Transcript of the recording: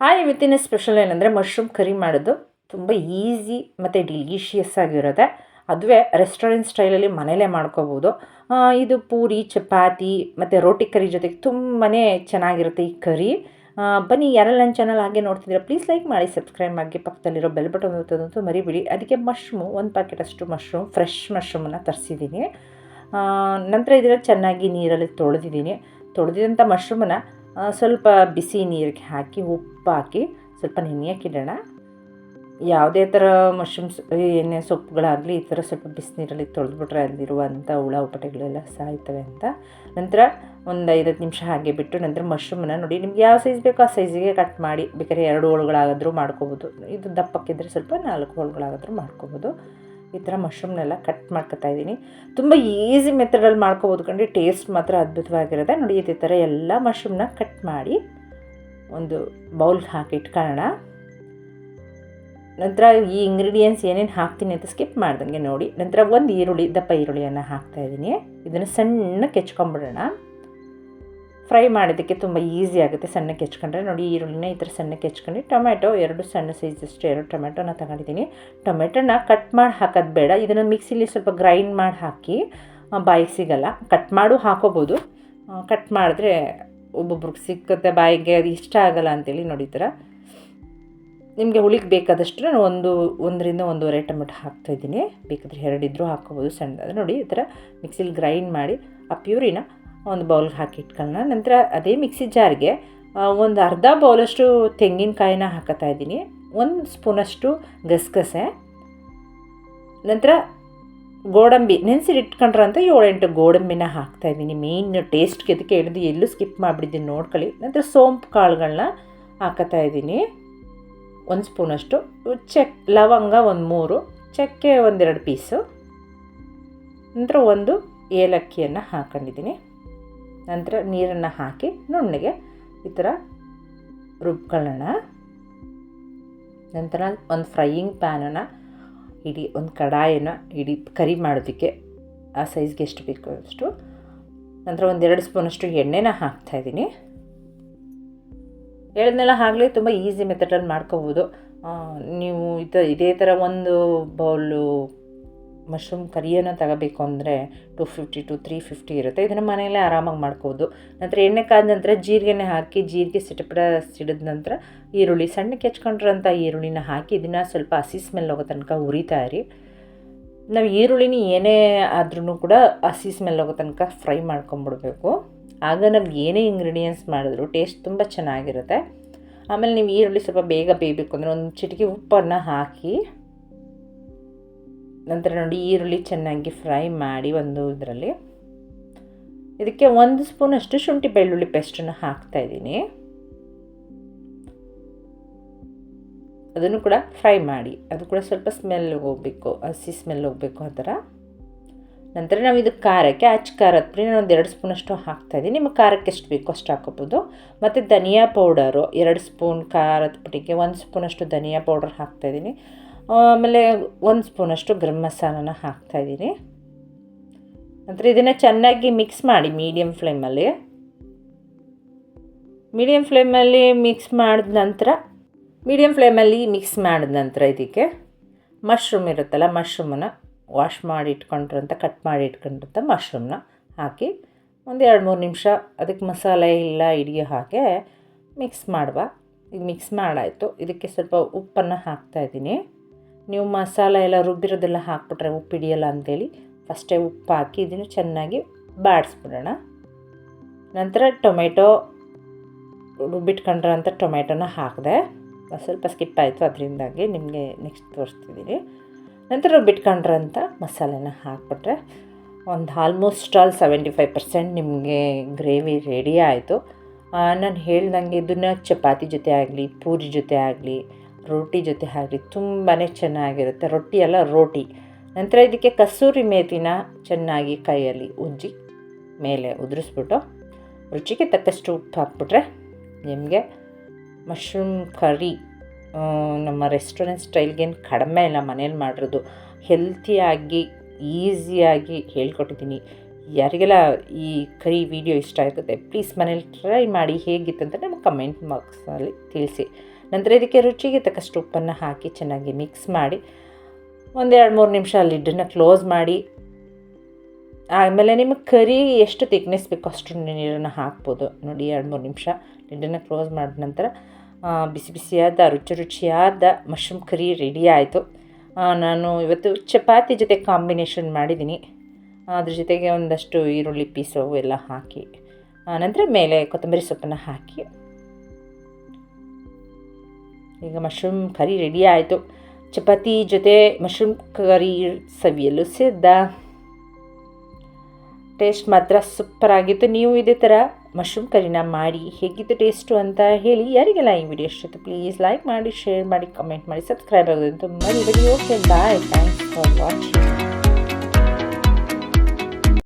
Hi ಇವತ್ತಿನ special ಏನಂದರೆ mushroom curry ಮಾಡೋದು ತುಂಬ ಈಸಿ ಮತ್ತು ಡಿಲಿಷಿಯಸ್ ಆಗಿರುತ್ತೆ. ಅದುವೇ ರೆಸ್ಟೋರೆಂಟ್ ಸ್ಟೈಲಲ್ಲಿ ಮನೇಲೇ ಮಾಡ್ಕೋಬೋದು. ಇದು ಪೂರಿ ಚಪಾತಿ ಮತ್ತು ರೋಟಿ ಕರಿ ಜೊತೆಗೆ ತುಂಬಾ ಚೆನ್ನಾಗಿರುತ್ತೆ ಈ ಕರಿ. ಬನ್ನಿ, ಯಾರೆಲ್ಲ ನನ್ನ ಚಾನಲ್ ಹಾಗೆ ನೋಡ್ತಿದ್ದೀರಾ ಪ್ಲೀಸ್ ಲೈಕ್ ಮಾಡಿ, ಸಬ್ಸ್ಕ್ರೈಬ್ ಆಗಿ, ಪಕ್ಕದಲ್ಲಿರೋ ಬೆಲ್ ಬಟನ್ ಒತ್ತೋದಂತೂ ಮರಿಬೇಡಿ. ಅದಕ್ಕೆ ಒಂದು ಪ್ಯಾಕೆಟಷ್ಟು ಫ್ರೆಶ್ ಮಶ್ರೂಮನ್ನು ತರಿಸಿದ್ದೀನಿ. ನಂತರ ಇದನ್ನು ಚೆನ್ನಾಗಿ ನೀರಲ್ಲಿ ತೊಳೆದಿದ್ದೀನಿ. ತೊಳೆದಿದಂಥ ಮಶ್ರೂಮನ್ನು ಸ್ವಲ್ಪ ಬಿಸಿ ನೀರಿಗೆ ಹಾಕಿ ಉಪ್ಪು ಹಾಕಿ ಸ್ವಲ್ಪ ನೆನೆಯೋಕ್ಕಿಡೋಣ. ಯಾವುದೇ ಥರ ಮಶ್ರೂಮ್ಸ್ ಎಣ್ಣೆ ಸೊಪ್ಪುಗಳಾಗಲಿ ಈ ಥರ ಸ್ವಲ್ಪ ಬಿಸಿನೀರಲ್ಲಿ ತೊಳೆದ್ಬಿಟ್ರೆ ಅಲ್ಲಿರುವಂಥ ಹುಳ ಹುಪ್ಪಟೆಗಳೆಲ್ಲ ಸಾಯ್ತವೆ ಅಂತ. ನಂತರ ಒಂದು 5-10 ನಿಮಿಷ ಹಾಗೆ ಬಿಟ್ಟು ನಂತರ ಮಶ್ರೂಮನ್ನು ನೋಡಿ, ನಿಮ್ಗೆ ಯಾವ ಸೈಜ್ ಬೇಕೋ ಆ ಸೈಜಿಗೆ ಕಟ್ ಮಾಡಿ, ಬೇಕಾದ್ರೆ 2 ಹೋಳುಗಳಾಗಾದರೂ ಮಾಡ್ಕೋಬೋದು. ಇದು ದಪ್ಪಕ್ಕಿದ್ರೆ ಸ್ವಲ್ಪ 4 ಹೋಳುಗಳಾಗಾದರೂ ಮಾಡ್ಕೋಬೋದು. ಈ ಥರ ಮಶ್ರೂಮ್ನೆಲ್ಲ ಕಟ್ ಮಾಡ್ಕೊತಾ ಇದ್ದೀನಿ. ತುಂಬ ಈಸಿ ಮೆಥಡಲ್ಲಿ ಮಾಡ್ಕೋಬೋದು ಕಂಡ್ರೆ, ಟೇಸ್ಟ್ ಮಾತ್ರ ಅದ್ಭುತವಾಗಿರುತ್ತೆ. ನೋಡಿ ಇದೇ ಥರ ಎಲ್ಲ ಮಶ್ರೂಮ್ನ ಕಟ್ ಮಾಡಿ ಒಂದು ಬೌಲ್ಗೆ ಹಾಕಿ ಇಟ್ಕೊಳ್ಳೋಣ. ನಂತರ ಈ ಇಂಗ್ರೀಡಿಯೆಂಟ್ಸ್ ಏನೇನು ಹಾಕ್ತೀನಿ ಅಂತ ಸ್ಕಿಪ್ ಮಾಡ್ದಂಗೆ ನೋಡಿ. ನಂತರ ಒಂದು ದಪ್ಪ ಈರುಳ್ಳಿಯನ್ನು ಹಾಕ್ತಾಯಿದ್ದೀನಿ. ಇದನ್ನು ಸಣ್ಣಕ್ಕೆ ಹೆಚ್ಕೊಂಬಿಡೋಣ. ಫ್ರೈ ಮಾಡೋದಕ್ಕೆ ತುಂಬ ಈಸಿ ಆಗುತ್ತೆ ಸಣ್ಣಕ್ಕೆ ಹೆಚ್ಕೊಂಡ್ರೆ. ನೋಡಿ ಈರುಳ್ಳಿನ ಈ ಥರ ಸಣ್ಣಕ್ಕೆ ಹೆಚ್ಕೊಂಡು, ಟೊಮೆಟೊ 2 ಸಣ್ಣ ಸೈಜಷ್ಟು 2 ಟೊಮೆಟೊನ ತಗೊಂಡಿದ್ದೀನಿ. ಟೊಮೆಟೊನ ಕಟ್ ಮಾಡಿ ಹಾಕೋದು ಬೇಡ, ಇದನ್ನು ಮಿಕ್ಸಿಲಿ ಸ್ವಲ್ಪ ಗ್ರೈಂಡ್ ಮಾಡಿ ಹಾಕಿ, ಬಾಯಿಗೆ ಸಿಗಲ್ಲ. ಕಟ್ ಮಾಡು ಹಾಕೋಬೋದು, ಕಟ್ ಮಾಡಿದ್ರೆ ಒಬ್ಬೊಬ್ರಿಗೆ ಸಿಕ್ಕುತ್ತೆ ಬಾಯಿಗೆ, ಅದು ಇಷ್ಟ ಆಗೋಲ್ಲ ಅಂತೇಳಿ. ನೋಡಿ ಈ ಥರ ನಿಮಗೆ ಹುಳಿಗೆ ಬೇಕಾದಷ್ಟು ನಾನು 1ರಿಂದ 1.5 ಟೊಮೆಟೊ ಹಾಕ್ತಾಯಿದ್ದೀನಿ. ಬೇಕಾದರೆ 2 ಇದ್ದರೂ ಹಾಕ್ಕೋಬೋದು ಸಣ್ಣದಾದರೆ. ನೋಡಿ ಈ ಥರ ಮಿಕ್ಸಿಲಿ ಗ್ರೈಂಡ್ ಮಾಡಿ ಆ ಪ್ಯೂರಿನ ಒಂದು ಬೌಲ್ಗೆ ಹಾಕಿ ಇಟ್ಕೊಳ್ಳೋಣ. ನಂತರ ಅದೇ ಮಿಕ್ಸಿ ಜಾರ್ಗೆ ಒಂದು ಅರ್ಧ ಬೌಲಷ್ಟು ತೆಂಗಿನಕಾಯಿನ ಹಾಕೋತಾ ಇದ್ದೀನಿ. 1 ಸ್ಪೂನಷ್ಟು ಗಸಗಸೆ, ನಂತರ ಗೋಡಂಬಿ ನೆನೆಸಿಟ್ಕೊಂಡ್ರಂತ 7-8 ಗೋಡಂಬಿನ ಹಾಕ್ತಾಯಿದ್ದೀನಿ. ಮೇಯ್ನ್ ಟೇಸ್ಟ್ಗೆ ಅದಕ್ಕೆ ಹೇಳಿದ್ದು, ಎಲ್ಲೂ ಸ್ಕಿಪ್ ಮಾಡಿಬಿಟ್ಟಿದ್ದೀನಿ ನೋಡ್ಕೊಳ್ಳಿ. ನಂತರ ಸೋಂಪು ಕಾಳುಗಳನ್ನ ಹಾಕೋತಾ ಇದ್ದೀನಿ 1 ಸ್ಪೂನಷ್ಟು. ಲವಂಗ 3, ಚಕ್ಕೆ 1-2 ಪೀಸು, ನಂತರ 1 ಏಲಕ್ಕಿಯನ್ನು ಹಾಕ್ಕೊಂಡಿದ್ದೀನಿ. ನಂತರ ನೀರನ್ನು ಹಾಕಿ ನುಣ್ಣಗೆ ಈ ಥರ ರುಬ್ಕೊಳ್ಳೋಣ. ನಂತರ ಒಂದು ಫ್ರೈಯಿಂಗ್ ಪ್ಯಾನನ್ನು ಇಡಿ, ಒಂದು ಕಡಾಯನ್ನು ಇಡಿ ಕರಿ ಮಾಡೋದಕ್ಕೆ ಆ ಸೈಜ್ಗೆ ಎಷ್ಟು ಬೇಕೋ ಅಷ್ಟು. ನಂತರ 1-2 ಸ್ಪೂನಷ್ಟು ಎಣ್ಣೆನ ಹಾಕ್ತಾಯಿದ್ದೀನಿ. ಹೇಳಿದ್ನೆಲ್ಲ ಆಗಲೇ ತುಂಬ ಈಸಿ ಮೆಥಡಲ್ಲಿ ಮಾಡ್ಕೋಬೋದು. ನೀವು ಇದೇ ಥರ ಒಂದು ಬೌಲು ಮಶ್ರೂಮ್ ಕರಿಯನ್ನು ತಗೋಬೇಕು ಅಂದರೆ 250 to 350 ಇರುತ್ತೆ. ಇದನ್ನು ಮನೆಯಲ್ಲೇ ಆರಾಮಾಗಿ ಮಾಡ್ಕೋಬೋದು. ನಂತರ ಎಣ್ಣೆ ಕಾದ ನಂತರ ಜೀರಿಗೆನೇ ಹಾಕಿ, ಜೀರಿಗೆ ಸಿಡಿದ ನಂತರ ಈರುಳ್ಳಿ ಸಣ್ಣಕ್ಕೆ ಹೆಚ್ಕೊಂಡಿರೋಂಥ ಈರುಳ್ಳಿನ ಹಾಕಿ ಇದನ್ನು ಸ್ವಲ್ಪ ಹಸಿ ಸ್ಮೆಲ್ ಹೋಗೋ ತನಕ ಹುರಿತಾ ಇರಿ. ನಾವು ಈರುಳ್ಳಿನ ಏನೇ ಆದ್ರೂ ಕೂಡ ಹಸಿ ಸ್ಮೆಲ್ ಹೋಗೋ ತನಕ ಫ್ರೈ ಮಾಡ್ಕೊಂಬಿಡ್ಬೇಕು. ಆಗ ನಾವು ಏನೇ ಇಂಗ್ರೀಡಿಯೆಂಟ್ಸ್ ಮಾಡಿದ್ರು ಟೇಸ್ಟ್ ತುಂಬ ಚೆನ್ನಾಗಿರುತ್ತೆ. ಆಮೇಲೆ ನೀವು ಈರುಳ್ಳಿ ಸ್ವಲ್ಪ ಬೇಗ ಬೇಯಬೇಕು ಅಂದರೆ 1 ಚಿಟಿಕೆ ಉಪ್ಪನ್ನು ಹಾಕಿ, ನಂತರ ನೋಡಿ ಈರುಳ್ಳಿ ಚೆನ್ನಾಗಿ ಫ್ರೈ ಮಾಡಿ ಇದರಲ್ಲಿ ಇದಕ್ಕೆ 1 ಸ್ಪೂನಷ್ಟು ಶುಂಠಿ ಬೆಳ್ಳುಳ್ಳಿ ಪೇಸ್ಟನ್ನು ಹಾಕ್ತಾಯಿದ್ದೀನಿ. ಅದನ್ನು ಕೂಡ ಫ್ರೈ ಮಾಡಿ, ಅದು ಕೂಡ ಸ್ವಲ್ಪ ಸ್ಮೆಲ್ ಹೋಗಬೇಕು, ಹಸಿ ಸ್ಮೆಲ್ ಹೋಗಬೇಕು ಆ ಥರ. ನಂತರ ನಾವು ಇದು ಖಾರಕ್ಕೆ ಖಾರದ ಪುಡಿ ನಾನು 1-2 ಸ್ಪೂನಷ್ಟು ಹಾಕ್ತಾಯಿದ್ದೀನಿ. ನಿಮ್ಮ ಖಾರಕ್ಕೆ ಎಷ್ಟು ಬೇಕೋ ಅಷ್ಟು ಹಾಕೋಬೋದು. ಮತ್ತು ಧನಿಯಾ ಪೌಡರು 2 ಸ್ಪೂನ್, ಖಾರದ ಪುಡಿಗೆ 1 ಸ್ಪೂನಷ್ಟು ಧನಿಯಾ ಪೌಡರ್ ಹಾಕ್ತಾಯಿದ್ದೀನಿ. ಆಮೇಲೆ 1 ಸ್ಪೂನಷ್ಟು ಗರಂ ಮಸಾಲನ ಹಾಕ್ತಾಯಿದ್ದೀನಿ. ನಂತರ ಇದನ್ನು ಚೆನ್ನಾಗಿ ಮಿಕ್ಸ್ ಮಾಡಿ ಮೀಡಿಯಮ್ ಫ್ಲೇಮಲ್ಲಿ ಮಿಕ್ಸ್ ಮಾಡಿದ ನಂತರ ಇದಕ್ಕೆ ಮಶ್ರೂಮ್ ಇರುತ್ತಲ್ಲ, ಮಶ್ರೂಮನ್ನು ವಾಶ್ ಮಾಡಿ ಇಟ್ಕೊಂಡಿರೋಂಥ, ಕಟ್ ಮಾಡಿ ಇಟ್ಕೊಂಡಿರೋಂಥ ಮಶ್ರೂಮ್ನ ಹಾಕಿ 1-2-3 ನಿಮಿಷ ಅದಕ್ಕೆ ಮಸಾಲೆ ಎಲ್ಲ ಹಿಡಿಯೋ ಹಾಗೆ ಮಿಕ್ಸ್ ಮಾಡುವ. ಈಗ ಮಿಕ್ಸ್ ಮಾಡಾಯಿತು. ಇದಕ್ಕೆ ಸ್ವಲ್ಪ ಉಪ್ಪನ್ನು ಹಾಕ್ತಾಯಿದ್ದೀನಿ. ನೀವು ಮಸಾಲೆ ಎಲ್ಲ ರುಬ್ಬಿರೋದೆಲ್ಲ ಹಾಕ್ಬಿಟ್ರೆ ಉಪ್ಪು ಹಿಡಿಯಲ್ಲ ಅಂಥೇಳಿ ಫಸ್ಟೇ ಉಪ್ಪು ಹಾಕಿ ಇದನ್ನು ಚೆನ್ನಾಗಿ ಬಾಡಿಸ್ಬಿಡೋಣ. ನಂತರ ರುಬ್ಬಿಟ್ಕೊಂಡ್ರಂಥ ಟೊಮೆಟೊನ ಹಾಕಿದೆ. ಸ್ವಲ್ಪ ಸ್ಕಿಪ್ ಆಯಿತು, ಅದರಿಂದಾಗಿ ನಿಮಗೆ ನೆಕ್ಸ್ಟ್ ತೋರಿಸ್ತಿದ್ದೀನಿ. ನಂತರ ರುಬ್ಬಿಟ್ಕೊಂಡ್ರಂಥ ಮಸಾಲೆನ ಹಾಕ್ಬಿಟ್ರೆ ಒಂದು ಆಲ್ಮೋಸ್ಟ್ 75% ನಿಮಗೆ ಗ್ರೇವಿ ರೆಡಿ ಆಯಿತು. ನಾನು ಹೇಳ್ದಂಗೆ ಇದನ್ನು ಚಪಾತಿ ಜೊತೆ ಆಗಲಿ, ಪೂರಿ ಜೊತೆ ಆಗಲಿ, ರೋಟಿ ಜೊತೆ ಆಗಲಿ ತುಂಬಾ ಚೆನ್ನಾಗಿರುತ್ತೆ. ರೋಟಿ. ನಂತರ ಇದಕ್ಕೆ ಕಸೂರಿ ಮೇಥಿನ ಚೆನ್ನಾಗಿ ಕೈಯಲ್ಲಿ ಉಜ್ಜಿ ಮೇಲೆ ಉದುರಿಸ್ಬಿಟ್ಟು ರುಚಿಗೆ ತಕ್ಕಷ್ಟು ಉಪ್ಪು ಹಾಕ್ಬಿಟ್ರೆ ನಿಮಗೆ ಮಶ್ರೂಮ್ ಕರಿ ನಮ್ಮ ರೆಸ್ಟೋರೆಂಟ್ ಸ್ಟೈಲ್ಗೇನು ಕಡಿಮೆ ಇಲ್ಲ, ಮನೇಲಿ ಮಾಡಿರೋದು ಹೆಲ್ತಿಯಾಗಿ ಈಸಿಯಾಗಿ ಹೇಳ್ಕೊಟ್ಟಿದ್ದೀನಿ. ಯಾರಿಗೆಲ್ಲ ಈ ಕರಿ ವಿಡಿಯೋ ಇಷ್ಟ ಆಗುತ್ತೆ ಪ್ಲೀಸ್ ಮನೇಲಿ ಟ್ರೈ ಮಾಡಿ ಹೇಗಿತ್ತು ಅಂತ ನಮಗೆ ಕಮೆಂಟ್ ಬಾಕ್ಸಲ್ಲಿ ತಿಳಿಸಿ. ನಂತರ ಇದಕ್ಕೆ ರುಚಿಗೆ ತಕ್ಕಷ್ಟು ಉಪ್ಪನ್ನು ಹಾಕಿ ಚೆನ್ನಾಗಿ ಮಿಕ್ಸ್ ಮಾಡಿ 1-2-3 ನಿಮಿಷ ಲಿಡ್ಡನ್ನು ಕ್ಲೋಸ್ ಮಾಡಿ, ಆಮೇಲೆ ನಿಮಗೆ ಕರಿ ಎಷ್ಟು ತಿಕ್ನೆಸ್ ಬೇಕೋ ಅಷ್ಟು ನೀರನ್ನು ಹಾಕ್ಬೋದು. ನೋಡಿ 2-3 ನಿಮಿಷ ಲಿಡ್ಡನ್ನು ಕ್ಲೋಸ್ ಮಾಡಿದ ನಂತರ ಬಿಸಿ ಬಿಸಿಯಾದ ರುಚಿಯಾದ ಮಶ್ರೂಮ್ ಕರಿ ರೆಡಿ ಆಯಿತು. ನಾನು ಇವತ್ತು ಚಪಾತಿ ಜೊತೆ ಕಾಂಬಿನೇಷನ್ ಮಾಡಿದ್ದೀನಿ. ಅದ್ರ ಜೊತೆಗೆ ಒಂದಷ್ಟು ಈರುಳ್ಳಿ ಪೀಸು ಎಲ್ಲ ಹಾಕಿ, ನಂತರ ಮೇಲೆ ಕೊತ್ತಂಬರಿ ಸೊಪ್ಪನ್ನು ಹಾಕಿ ಈಗ ಮಶ್ರೂಮ್ ಕರಿ ರೆಡಿ ಆಯಿತು. ಚಪಾತಿ ಜೊತೆ ಮಶ್ರೂಮ್ ಕರಿ ಸವಿಯಲು ಸಿದ್ಧ. ಟೇಸ್ಟ್ ಮಾತ್ರ ಸೂಪರಾಗಿತ್ತು. ನೀವು ಇದೇ ಥರ ಮಶ್ರೂಮ್ ಕರಿನ ಮಾಡಿ ಹೇಗಿತ್ತು ಟೇಸ್ಟು ಅಂತ ಹೇಳಿ. ಯಾರಿಗೆಲ್ಲ ಈ ವಿಡಿಯೋ ಇಷ್ಟ ಪ್ಲೀಸ್ ಲೈಕ್ ಮಾಡಿ, ಶೇರ್ ಮಾಡಿ, ಕಮೆಂಟ್ ಮಾಡಿ, ಸಬ್ಸ್ಕ್ರೈಬ್ ಆಗೋದಂತೂ ಮರಿಬೇಡಿ. Okay bye, thanks for watching.